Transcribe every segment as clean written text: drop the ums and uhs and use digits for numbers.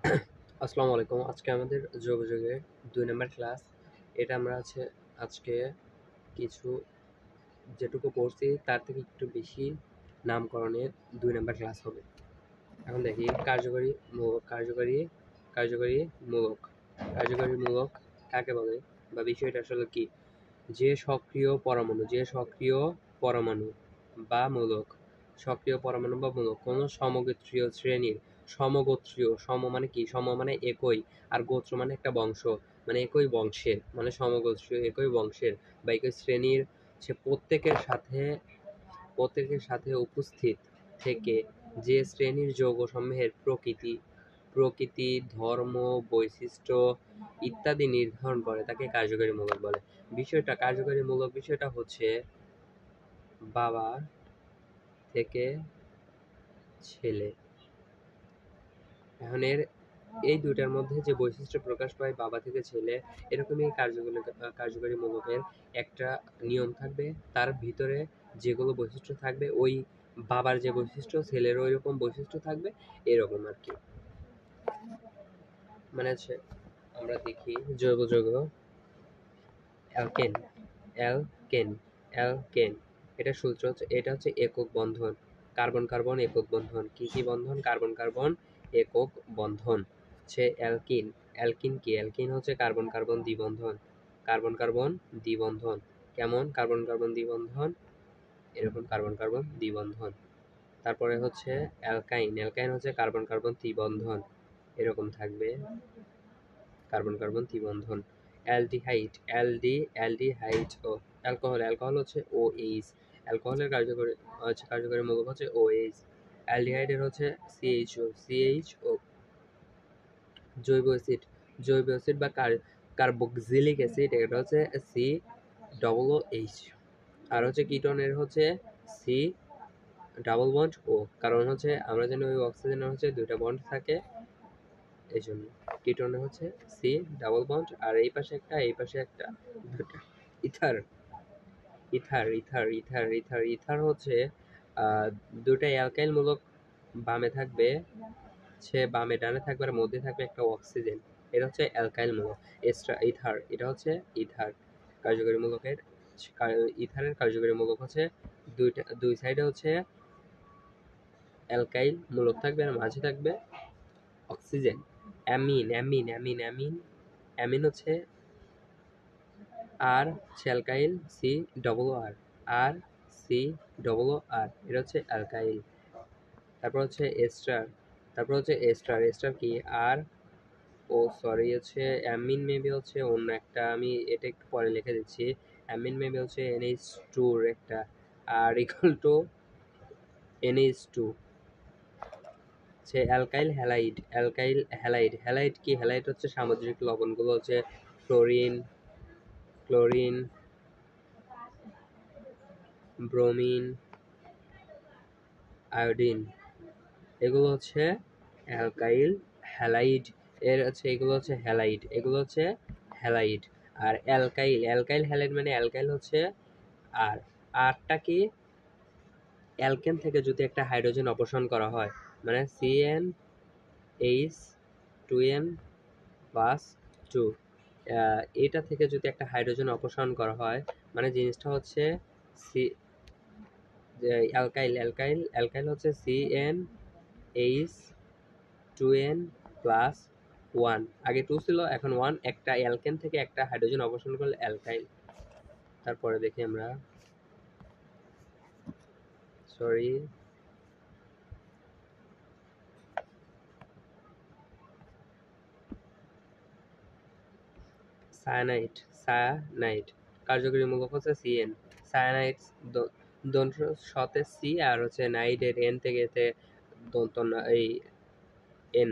আসসালামু আলাইকুম। আজকে আমাদের যোগাযোগের ২ নাম্বার ক্লাস। এটা আমরা আজকে কিছু যেটুকু পড়ছি তার থেকে একটু বেশি নামকরণের ২ নাম্বার ক্লাস হবে। এখন দেখি কার্যকরী মূলক। কার্যকরী মূলক কাকে বলে বা বিষয়টা আসলে কি? যে সক্রিয় পরমাণু বা মূলক, সক্রিয় পরমাণু বা মূলক কোনো সমগোত্রীয় শ্রেণীর সম মানে কি? সম মানে একই, আর গোত্র মানে একটা বংশ, মানে একই বংশের, মানে সমগোত্রীয় একই বংশের বা একই শ্রেণীর সে প্রত্যেকের সাথে উপস্থিত থেকে যে শ্রেণীর যৌগসমূহের প্রকৃতি, ধর্ম, বৈশিষ্ট্য ইত্যাদি নির্ধারণ করে তাকে কার্যকরী মূলক বলে। কার্যকরী মূলক বিষয়টা হচ্ছে বাবা থেকে ছেলে। এখন এই দুইটার মধ্যে যে বৈশিষ্ট্য প্রকাশ পায় বাবা থেকে ছেলে, এরকমই কার্যকরী মূলকের একটা নিয়ম থাকবে। তার ভিতরে যেগুলো বৈশিষ্ট্য থাকবে, ওই বাবার যে বৈশিষ্ট্য ছেলের ওই রকম বৈশিষ্ট্য থাকবে, এরকম আর কি। মানে হচ্ছে আমরা দেখি জৈব যৌগ অ্যালকেন অ্যালকেন অ্যালকেন এটা হচ্ছে একক বন্ধন। কার্বন কার্বন একক বন্ধন। কি বন্ধন? কার্বন কার্বন একক বন্ধন হচ্ছে অ্যালকিন। অ্যালকিন হচ্ছে কার্বন কার্বন দ্বিবন্ধন। কার্বন কার্বন দ্বিবন্ধন কেমন? কার্বন কার্বন দ্বিবন্ধন এরকম কার্বন কার্বন দ্বিবন্ধন। তারপরে হচ্ছে অ্যালকাইন হচ্ছে কার্বন কার্বন ত্রিবন্ধন, এরকম থাকবে কার্বন কার্বন ত্রিবন্ধন। অ্যালডিহাইড ও অ্যালকোহল হচ্ছে OH। অ্যালকোহলের কার্যকরী মৌল হচ্ছে OH। অ্যালডিহাইডের হচ্ছে CHO। জৈব অ্যাসিড বা কার্বক্সিলিক অ্যাসিড, এটা হচ্ছে COOH। আর হচ্ছে কিটোনের হচ্ছে সি ডাবল বন্ড ও, কারণ হচ্ছে আমরা জানি ওই অক্সিজেনের হচ্ছে দুইটা বন্ড থাকে, এই জন্য কিটোনে হচ্ছে সি ডাবল বন্ড, আর এই পাশে একটা দুটা ইথার ইথার হচ্ছে দুটা অ্যালকাইল মূলক বামে থাকবে, বামে ডানে থাকবে, আর মধ্যে থাকবে একটা অক্সিজেন। এটা হচ্ছে অ্যালকাইল মূলক। এটা হচ্ছে ইথার। কার্যকরী মূলকের ইথারের কার্যকরী মূলক হচ্ছে দুই সাইডে হচ্ছে অ্যালকাইল মূলক থাকবে, আর মাঝে থাকবে অক্সিজেন। অ্যামিন হচ্ছে আর অ্যালকাইল আর সি ডবল আর, এটা হচ্ছে অ্যালকাইল। তারপর হচ্ছে এস্টার কি? আর ও সরি হচ্ছে অ্যামিন মেবি হচ্ছে অন্য একটা, আমি এটা একটু পরে লিখে দিচ্ছি। অ্যামিন মেবি হচ্ছে NH2 একটা, আর ইকুয়াল টু NH2 হচ্ছে হ্যালাইড কি? হ্যালাইড হচ্ছে সামুদ্রিক লবণগুলো হচ্ছে ক্লোরিন, ব্রোমিন, আয়োডিন, এগুলো হচ্ছে অ্যালকাইল হ্যালাইড। এগুলো হচ্ছে হ্যালাইড। আর অ্যালকাইল হ্যালাইড মানে অ্যালকাইল হচ্ছে আর আরটা কি? অ্যালকেন থেকে যদি একটা হাইড্রোজেন অপসারণ করা হয়, মানে CnH2n+2, এটা থেকে যদি একটা হাইড্রোজেন অপসারণ করা হয়, মানে জিনিসটা হচ্ছে অ্যালকাইল হচ্ছে CnH2n+1, আগে 2 ছিল, এখন 1। একটা অ্যালকেন থেকে একটা হাইড্রোজেন অপসারণ করলে অ্যালকাইল। তারপরে দেখি আমরা সায়ানাইড কার্যকরী মূলক হচ্ছে CN। সায়ানাইড দন্ত সতে সি, আর হচ্ছে নাইডের এন থেকে এতে দন্ত এই এন,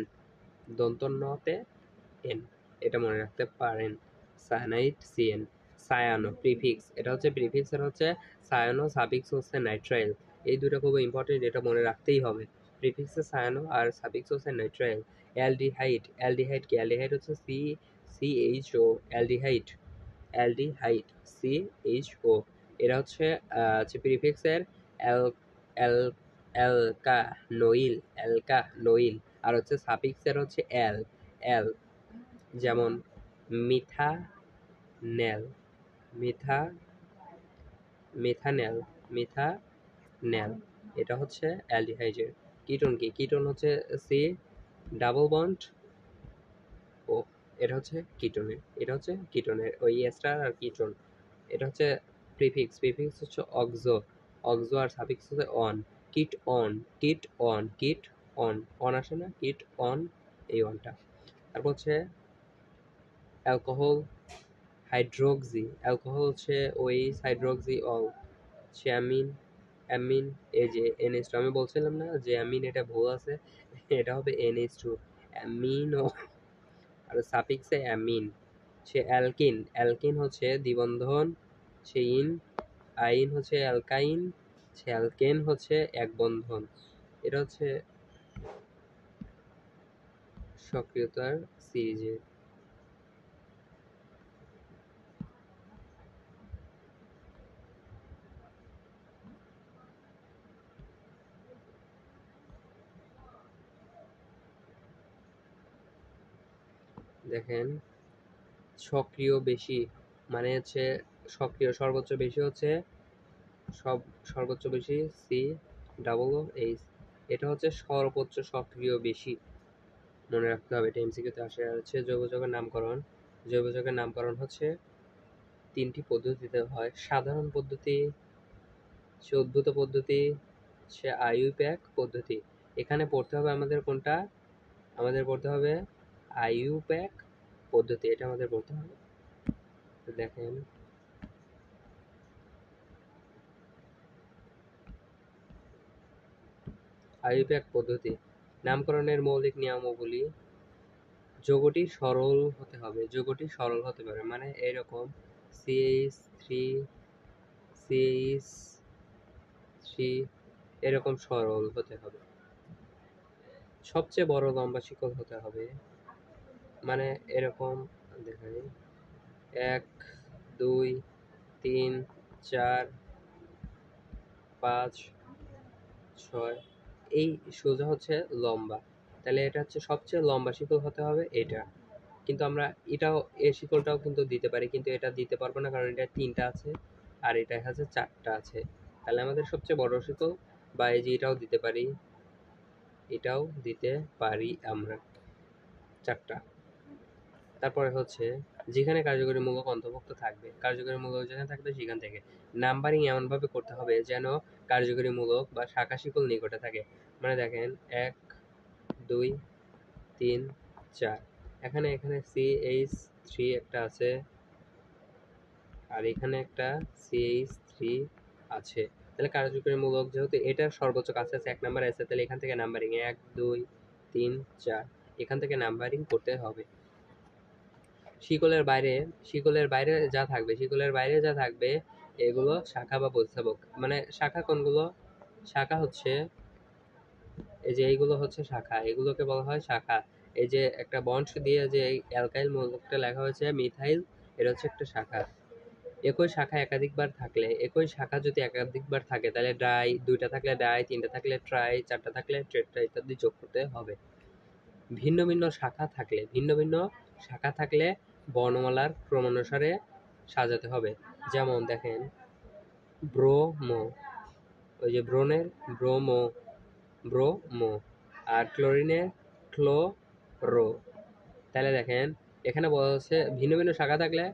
দন্ত নতে এন, এটা মনে রাখতে পারেন। Cyanide CN। সায়ানো প্রিফিক্স, এটা হচ্ছে প্রিফিক্সের হচ্ছে সায়ানো, সাফিক্স হচ্ছে নাইট্রাইল। এই দুটো খুব ইম্পর্টেন্ট, এটা মনে রাখতেই হবে। প্রিফিক্সে সায়ানো আর সাফিক্স হচ্ছে নাইট্রাইল। অ্যালডিহাইড কি? অ্যালডিহাইড হচ্ছে CHO। অ্যালডিহাইড CHO, এরা হচ্ছে প্রিফিক্সের অ্যাল অ্যাল অ্যালকানোইল। আর হচ্ছে সাফিক্সের হচ্ছে এল। এল যেমন মিথা নেল, মিথা, মিথানেল, মিথানেল, এটা হচ্ছে অ্যালডিহাইডের। কিটোন কি? কিটোন হচ্ছে সি ডাবল বন্ড ও, এটা হচ্ছে কিটোনের, এটা হচ্ছে কিটোনের ওই এস্টার আর কিটোন। এটা হচ্ছে প্রিফিক্স, প্রিফিক্স হচ্ছে অক্সো, অক্সো আর সাফিক্স হচ্ছে on. Kit on, kit on, kit on, on আসে না, কিট অন, এই অনটা। তারপর হচ্ছে অ্যালকোহল হাইড্রোক্সি, অ্যালকোহল হচ্ছে ওইচ হাইড্রোক্সি অল, হচ্ছে অ্যামিন, অ্যামিন, এই যে NH2 আমি বলছিলাম না যে অ্যামিন এটা ভুল আছে, এটা হবে NH2 অ্যামিনো। আর সাফিক্সে অ্যামিন। সে অ্যালকিন, অ্যালকিন হচ্ছে দ্বিবন্ধন, সে ইন, আইন হচ্ছে অ্যালকাইন, সে অ্যালকেন হচ্ছে এক বন্ধন। এটা হচ্ছে সক্রিয়তার সিরিজে। দেখেন সক্রিয় বেশি মানে হচ্ছে সক্রিয় সর্বোচ্চ বেশি হচ্ছে সব সর্বোচ্চ বেশি সি ডাবল ও এইচ, এটা হচ্ছে সর্বোচ্চ সক্রিয় বেশি, মনে রাখতে হবে, এটা এমসিকিউতে আসে। আর হচ্ছে জৈব যৌগের নামকরণ, জৈব যৌগের নামকরণ হচ্ছে তিনটি পদ্ধতিতে হয়, সাধারণ পদ্ধতি, সে উদ্ভূত পদ্ধতি, সে আইইউপ্যাক পদ্ধতি। এখানে পড়তে হবে আমাদের কোনটা? আমাদের পড়তে হবে আইইউপ্যাক পদ্ধতি, এটা আমাদের পড়তে হবে। তো দেখেন আইইউপ্যাক পদ্ধতি নামকরণের মৌলিক নিয়মাবলী, যৌগটি সরল হতে হবে, যৌগটি সরল হতে পারে, মানে এরকম CH3 CH3 এরকম সরল হতে হবে। সবচেয়ে বড় লম্বা শিকল হতে হবে, মানে এরকম দেখাই 1 2 3 4 5 6, এই সোজা হচ্ছে লম্বা, তাহলে এটা হচ্ছে সবচেয়ে লম্বা শিকল হতে হবে এটা। কিন্তু আমরা এটাও এই শিকলটাও কিন্তু দিতে পারি, কিন্তু এটা দিতে পারবো না কারণ এটা 3টা আছে আর এটা হচ্ছে 4টা আছে। তাহলে আমাদের সবচেয়ে বড় শিকল বা এই যে এটাও দিতে পারি, এটাও দিতে পারি আমরা 4টা। তারপরে হচ্ছে যেখানে কার্যকরী মূলক অন্তর্ভুক্ত থাকবে, কার্যকরী মূলক যেখানে থাকবে সেখান থেকে নাম্বারিং এমনভাবে করতে হবে যেন কার্যকরী মূলক বা শাখা শিকল নিকটে থাকে। মানে দেখেন 1 2 3 4, এখানে এখানে CH3 একটা আছে আর এখানে একটা CH3 আছে, তাহলে কার্যকরী মূলক যেহেতু এটার সর্বোচ্চ কাছে আছে 1 নাম্বার আছে, তাহলে এখান থেকে নাম্বারিং 1 2 3 4 এখান থেকে নাম্বারিং করতে হবে। শিকলের বাইরে, শিকলের বাইরে যা থাকবে, শিকলের বাইরে যা থাকবে এগুলো শাখা বা প্রতিস্থাপক। মানে শাখা কোনগুলো? শাখা হচ্ছে এই যে এইগুলো হচ্ছে শাখা, এগুলোকে বলা হয় শাখা। এই যে একটা বন্ড দিয়ে যে অ্যালকাইল মূলকটা লেখা হয়েছে মিথাইল, এটা হচ্ছে একটা শাখা। একই শাখা একাধিকবার থাকলে, একই শাখা যদি একাধিকবার থাকে তাহলে ডাই, 2টা থাকলে ডাই, 3টা থাকলে ট্রাই, 4টা থাকলে টেট্রা ইত্যাদি যোগ করতে হবে। ভিন্ন ভিন্ন শাখা থাকলে, ভিন্ন ভিন্ন শাখা থাকলে বর্ণমালার ক্রমানুসারে সাজাতে হবে। যেমন দেখেন ব্রোমো, ওই যে ব্রোনের ব্রোমো, ব্রোমো, আর ক্লোরিনের ক্লোরো। তাহলে দেখেন এখানে বলা হচ্ছে ভিন্ন ভিন্ন শাখা থাকলে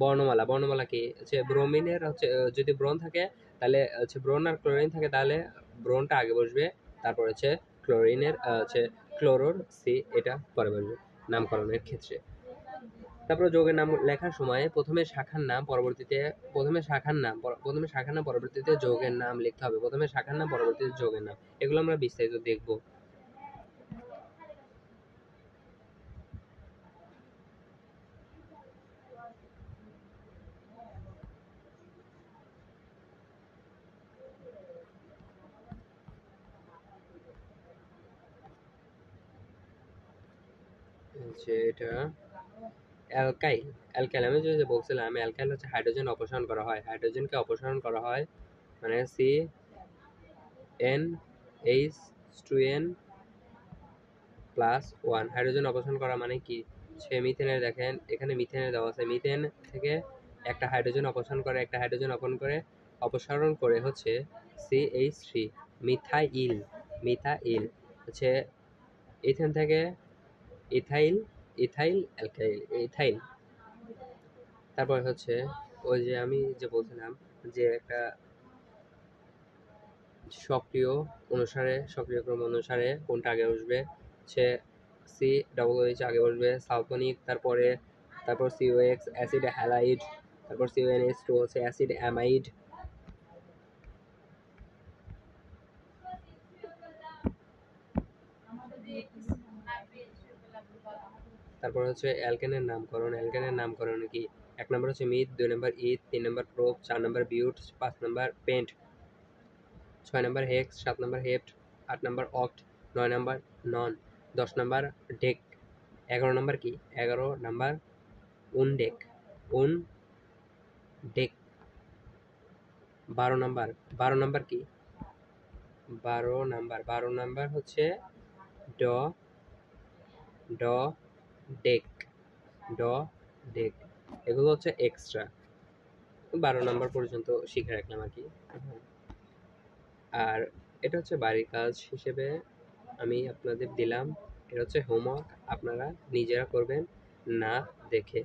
বর্ণমালা, বর্ণমালা কি হচ্ছে ব্রোমিনের হচ্ছে যদি ব্রোন থাকে তাহলে হচ্ছে ব্রোন আর ক্লোরিন থাকে তাহলে ব্রোনটা আগে বসবে, তারপর হচ্ছে ক্লোরিনের হচ্ছে ক্লোরোর সি এটা পরে বসবে নামকরণের ক্ষেত্রে। তারপরে যৌগের নাম লেখার সময় প্রথমে শাখার নাম পরবর্তীতে, প্রথমে শাখার নাম পরবর্তীতে যৌগের নাম লিখতে হবে, প্রথমে শাখার নাম পরবর্তীতে যৌগের নাম, এগুলো আমরা বিস্তারিত দেখব। যে এটা অ্যালকাইল, অ্যালকাইল আমি যে বলছিলাম অ্যালকাইল হচ্ছে হাইড্রোজেন অপসারণ করা হয়, হাইড্রোজেনকে অপসারণ করা হয়, মানে CN H2N প্লাস 1। হাইড্রোজেন অপসারণ করা মানে কি? সে মিথেনের দেখেন এখানে মিথেনের দেওয়া আছে, মিথেন থেকে একটা হাইড্রোজেন অপসারণ করে হচ্ছে CH3 মিথাইল। মিথাইল হচ্ছে ইথেন থেকে ইথাইল, ইথাইল। তারপর হচ্ছে ওই যে আমি যে বলছিলাম যে একটা সক্রিয় ক্রম অনুসারে কোনটা আগে বসবে, সে COOH আগে বসবে, সালফোনিক, তারপর COX অ্যাসিড হ্যালাইড, তারপর CONH2 হচ্ছে অ্যাসিড অ্যামাইড। তারপর হচ্ছে অ্যালকেনের নামকরণ কি? 1 নম্বর হচ্ছে মিথ, 2 নম্বর ইথ, 3 নম্বর প্রোপ, 4 নম্বর বিউট, 5 নম্বর পেন্ট, 6 নম্বর হেক্স, 7 নম্বর হেপ্ট, 8 নম্বর অক্ট, 9 নম্বর নন, 10 নম্বর ডেক, 11 নম্বর কি? 11 নম্বর উনডেক, উনডেক। 12 নম্বর কি? 12 নম্বর হচ্ছে ড ড ডেক, ড ডেক। এগুলো হচ্ছে এক্সট্রা, 12 নম্বর পর্যন্ত শিখে রাখলাম আর কি। আর এটা হচ্ছে বাড়ির কাজ হিসেবে আমি আপনাদের দিলাম, এটা হচ্ছে হোমওয়ার্ক, আপনারা নিজেরা করবেন না দেখে।